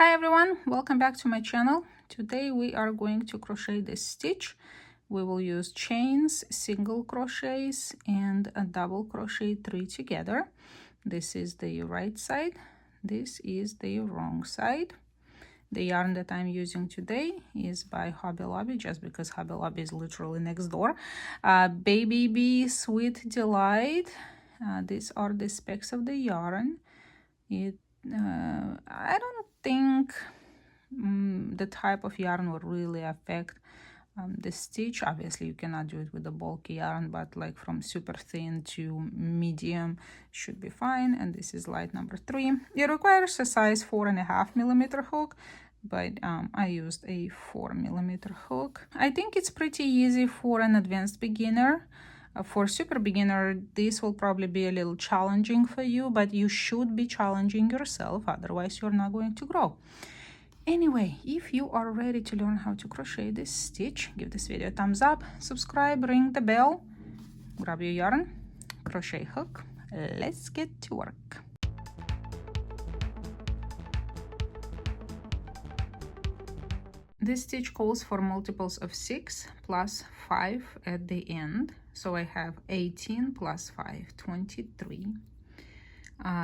Hi everyone, welcome back to my channel. Today we are going to crochet this stitch. We will use chains, single crochets, and a double crochet 3 together. This is the right side, this is the wrong side. The yarn that I'm using today is by Hobby Lobby, just because Hobby Lobby is literally next door. Baby Bee Sweet Delight. These are the specs of the yarn. I don't think the type of yarn will really affect the stitch. Obviously you cannot do it with the bulky yarn, but like from super thin to medium should be fine. And this is light number 3. It requires a size 4.5mm hook, but I used a 4mm hook. I think it's pretty easy for an advanced beginner. For super beginner, this will probably be a little challenging for you, but you should be challenging yourself, otherwise you're not going to grow. Anyway, if you are ready to learn how to crochet this stitch, give this video a thumbs up, subscribe, ring the bell, grab your yarn, crochet hook. Let's get to work. This stitch calls for multiples of 6 plus 5 at the end. So I have 18 plus 5, 23.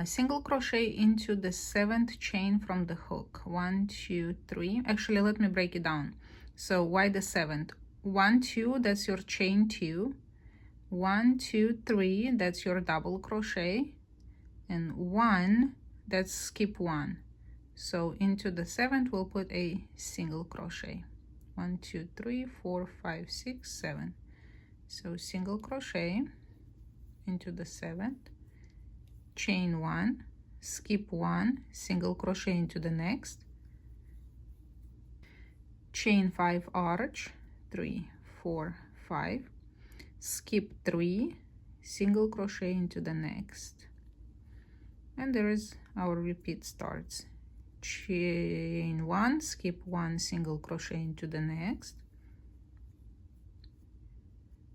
Single crochet into the 7th chain from the hook. 1, 2, 3. Actually, let me break it down. So why the 7th? 1, 2, that's your chain 2. 1, 2, 3, that's your double crochet. And 1, that's skip 1. So into the 7th, we'll put a single crochet. 1, 2, 3, 4, 5, 6, 7. So single crochet into the 7th, chain 1, skip 1, single crochet into the next, chain 5 arch, 3, 4, 5, skip 3, single crochet into the next, and there is our repeat starts. Chain 1, skip 1, single crochet into the next,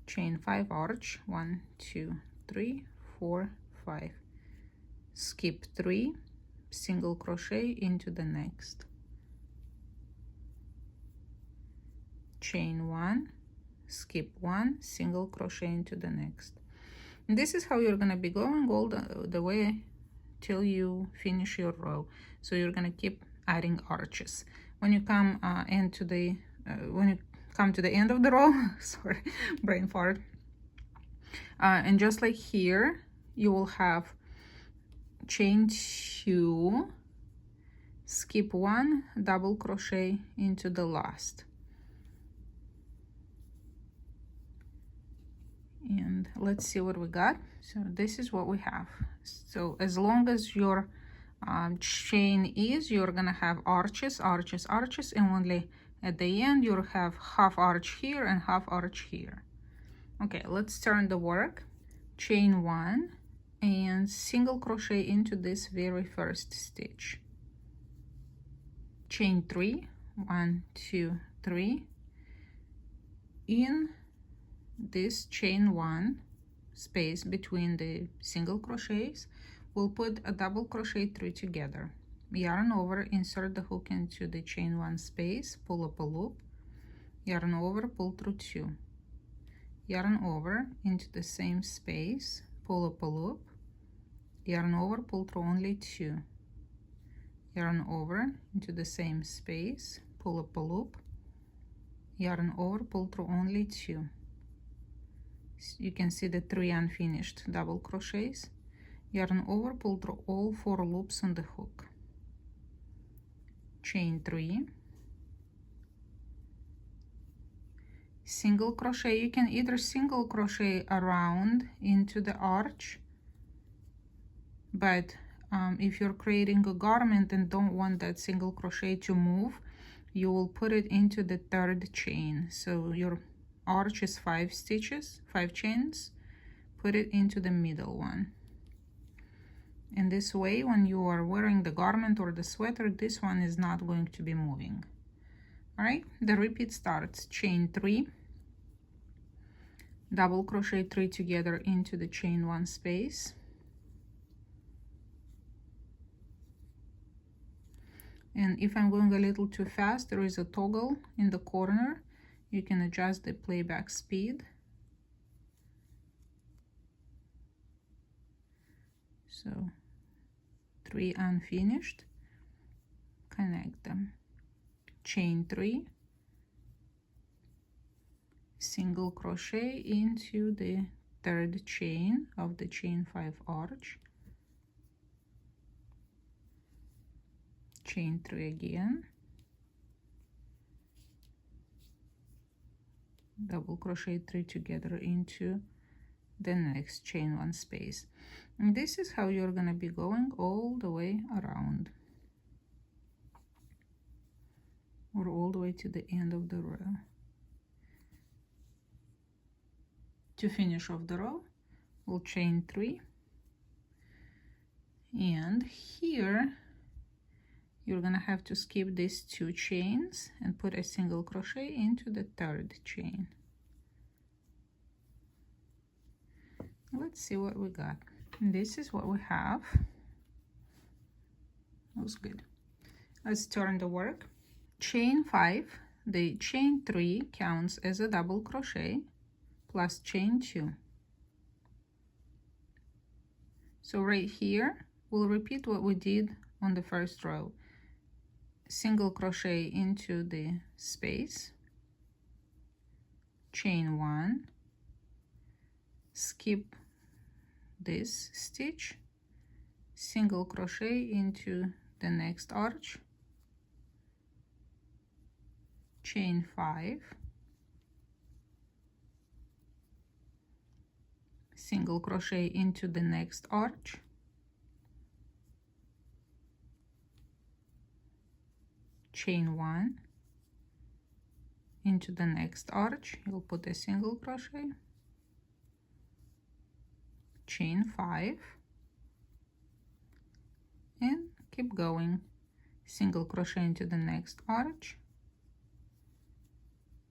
chain 5 arch, 1, 2, 3, 4, 5, skip 3, single crochet into the next, chain 1, skip 1, single crochet into the next. And this is how you're going to be going all the way till you finish your row. So you're going to keep adding arches. When you come to the end of the row, sorry, brain fart, and just like here, you will have chain 2, skip 1, double crochet into the last. And let's see what we got. So this is what we have. So as long as your chain is, you're gonna have arches, arches, arches, and only at the end you'll have half arch here and half arch here. Okay, let's turn the work. Chain 1 and single crochet into this very first stitch. Chain 3, 1, 2, 3. In this chain 1 space between the single crochets, we'll put a double crochet 3 together. Yarn over, insert the hook into the chain 1 space, pull up a loop, yarn over, pull through 2, yarn over into the same space, pull up a loop, yarn over, pull through only 2, yarn over into the same space, pull up a loop, yarn over, pull through only 2. You can see the 3 unfinished double crochets, yarn over, pull through all 4 loops on the hook, chain 3, single crochet. You can either single crochet around into the arch, but if you're creating a garment and don't want that single crochet to move, you will put it into the 3rd chain. So your arch is 5 stitches, 5 chains, put it into the middle one. And this way, when you are wearing the garment or the sweater, this one is not going to be moving. All right, the repeat starts. Chain 3, double crochet 3 together into the chain 1 space, And if I'm going a little too fast, there is a toggle in the corner. You can adjust the playback speed. So 3 unfinished, connect them, chain 3, single crochet into the third chain of the chain 5 arch, chain 3 again, double crochet 3 together into the next chain 1 space. And this is how you're going to be going all the way around, or all the way to the end of the row. To finish off the row, we'll chain 3, and here you're gonna have to skip these 2 chains and put a single crochet into the third chain. Let's see what we got. This is what we have. That was good. Let's turn the work. Chain 5, the chain 3 counts as a double crochet plus chain 2. So right here we'll repeat what we did on the first row. Single crochet into the space, chain 1, skip this stitch, single crochet into the next arch, chain 5, single crochet into the next arch, chain 1, into the next arch you'll put a single crochet, chain 5, and keep going, single crochet into the next arch,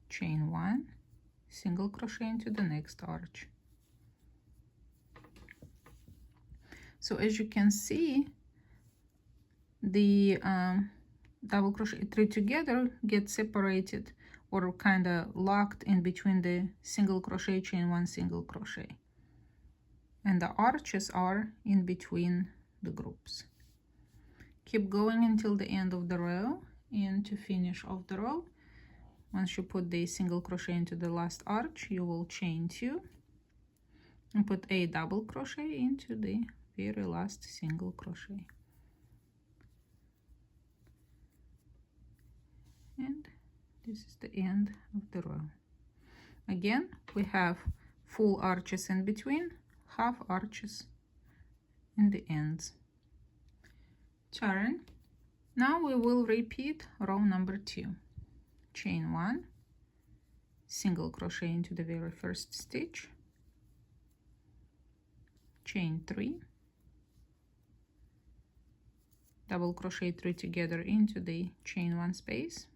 chain 1, single crochet into the next arch. So as you can see, the double crochet 3 together get separated or kind of locked in between the single crochet, chain 1, single crochet, and the arches are in between the groups. Keep going until the end of the row, and to finish off the row, once you put the single crochet into the last arch, you will chain 2 and put a double crochet into the very last single crochet. And this is the end of the row. Again, we have full arches in between, half arches in the ends. Turn. Now we will repeat row number 2. Chain 1, single crochet into the very first stitch, chain 3, double crochet 3 together into the chain 1 space,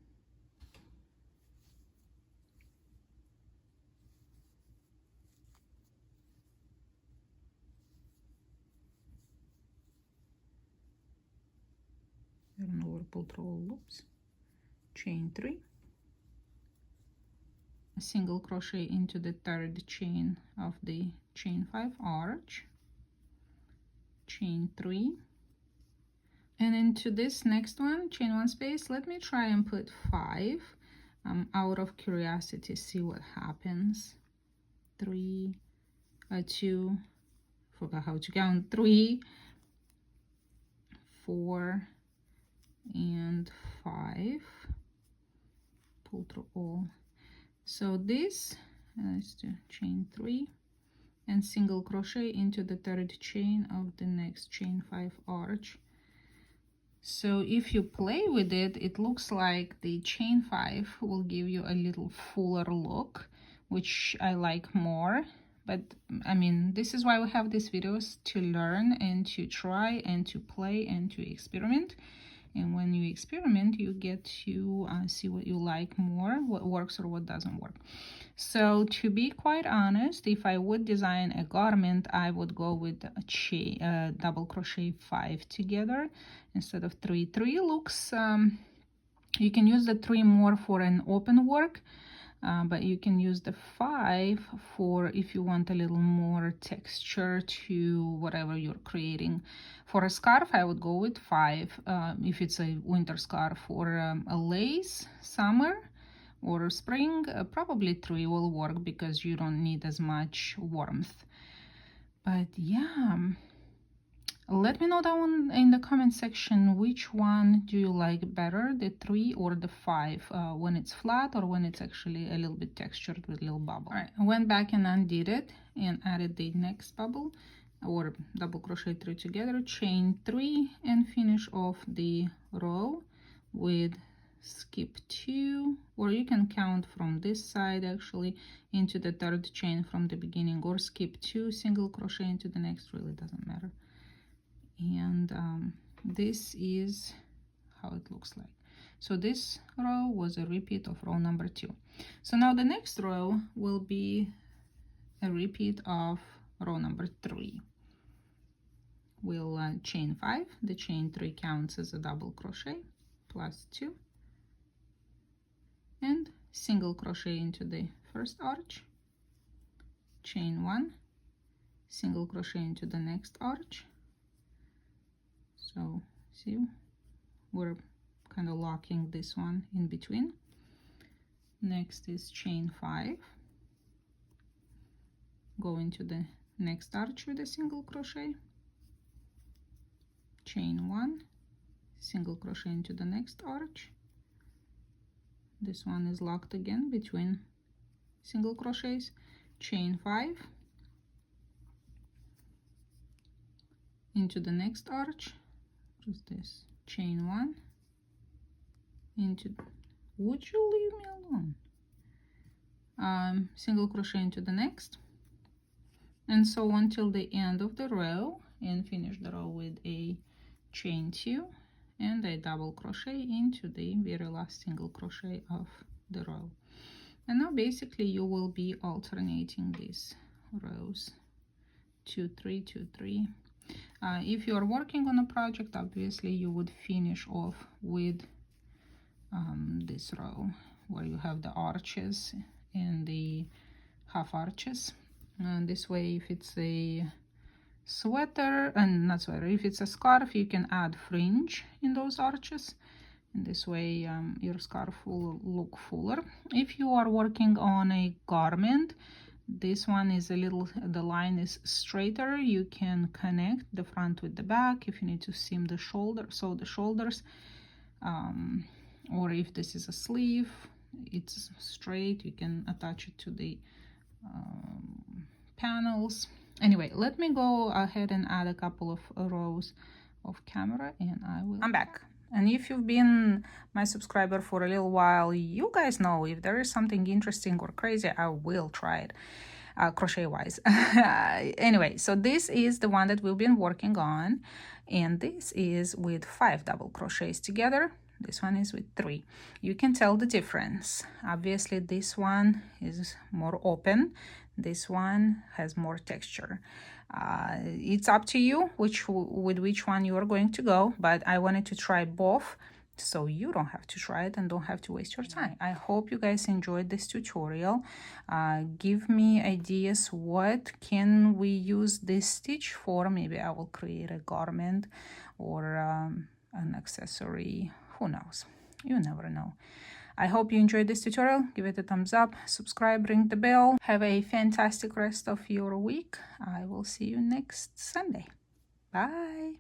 turn over, pull through all loops, chain 3, a single crochet into the third chain of the chain 5 arch, chain 3, and into this next one, chain 1 space. Let me try and put 5 out of curiosity, see what happens. 3, 2, forgot how to count, 3, 4, and 5. Pull through all. So this, let's do chain 3 and single crochet into the third chain of the next chain 5 arch. So if you play with it, it looks like the chain 5 will give you a little fuller look, which I like more. But I mean, this is why we have these videos, to learn and to try and to play and to experiment. And when you experiment, you get to see what you like more, what works or what doesn't work. So to be quite honest, if I would design a garment, I would go with a double crochet 5 together instead of 3. 3 looks, you can use the 3 more for an open work, but you can use the 5 for if you want a little more texture to whatever you're creating. For a scarf, I would go with 5 if it's a winter scarf. For a lace summer or spring, probably 3 will work because you don't need as much warmth. But yeah, let me know down in the comment section which one do you like better, the 3 or the 5, when it's flat or when it's actually a little bit textured with a little bubble. All right, I went back and undid it and added the next bubble, or double crochet 3 together, chain 3, and finish off the row with skip 2, or you can count from this side actually into the 3rd chain from the beginning, or skip 2, single crochet into the next, really doesn't matter. And this is how it looks like. So this row was a repeat of row number 2. So now the next row will be a repeat of row number 3. We'll chain 5. The chain 3 counts as a double crochet plus 2, and single crochet into the first arch, chain 1, single crochet into the next arch. So see, we're kind of locking this one in between. Next is chain 5, go into the next arch with a single crochet, chain 1, single crochet into the next arch. This one is locked again between single crochets, chain 5 into the next arch, just this, chain 1 into, would you leave me alone, single crochet into the next, and so on till the end of the row, and finish the row with a chain 2 and a double crochet into the very last single crochet of the row. And now basically you will be alternating these rows, 2 3 2 3. If you are working on a project, obviously you would finish off with this row where you have the arches and the half arches. And this way, if it's a sweater, and not sweater, if it's a scarf, you can add fringe in those arches, and this way your scarf will look fuller. If you are working on a garment, this one is a little, the line is straighter, you can connect the front with the back if you need to seam the shoulder, sew the shoulders, or if this is a sleeve, it's straight, you can attach it to the panels. Anyway, let me go ahead and add a couple of rows of camera and I'm back. And if you've been my subscriber for a little while, you guys know if there is something interesting or crazy, I will try it, crochet wise. Anyway, so this is the one that we've been working on, and this is with 5 double crochets together. This one is with 3. You can tell the difference. Obviously this one is more open, this one has more texture. It's up to you with which one you are going to go, but I wanted to try both so you don't have to try it and don't have to waste your time. I hope you guys enjoyed this tutorial. Give me ideas, what can we use this stitch for? Maybe I will create a garment or an accessory, who knows, you never know. I hope you enjoyed this tutorial. Give it a thumbs up, subscribe, ring the bell. Have a fantastic rest of your week. I will see you next Sunday. Bye.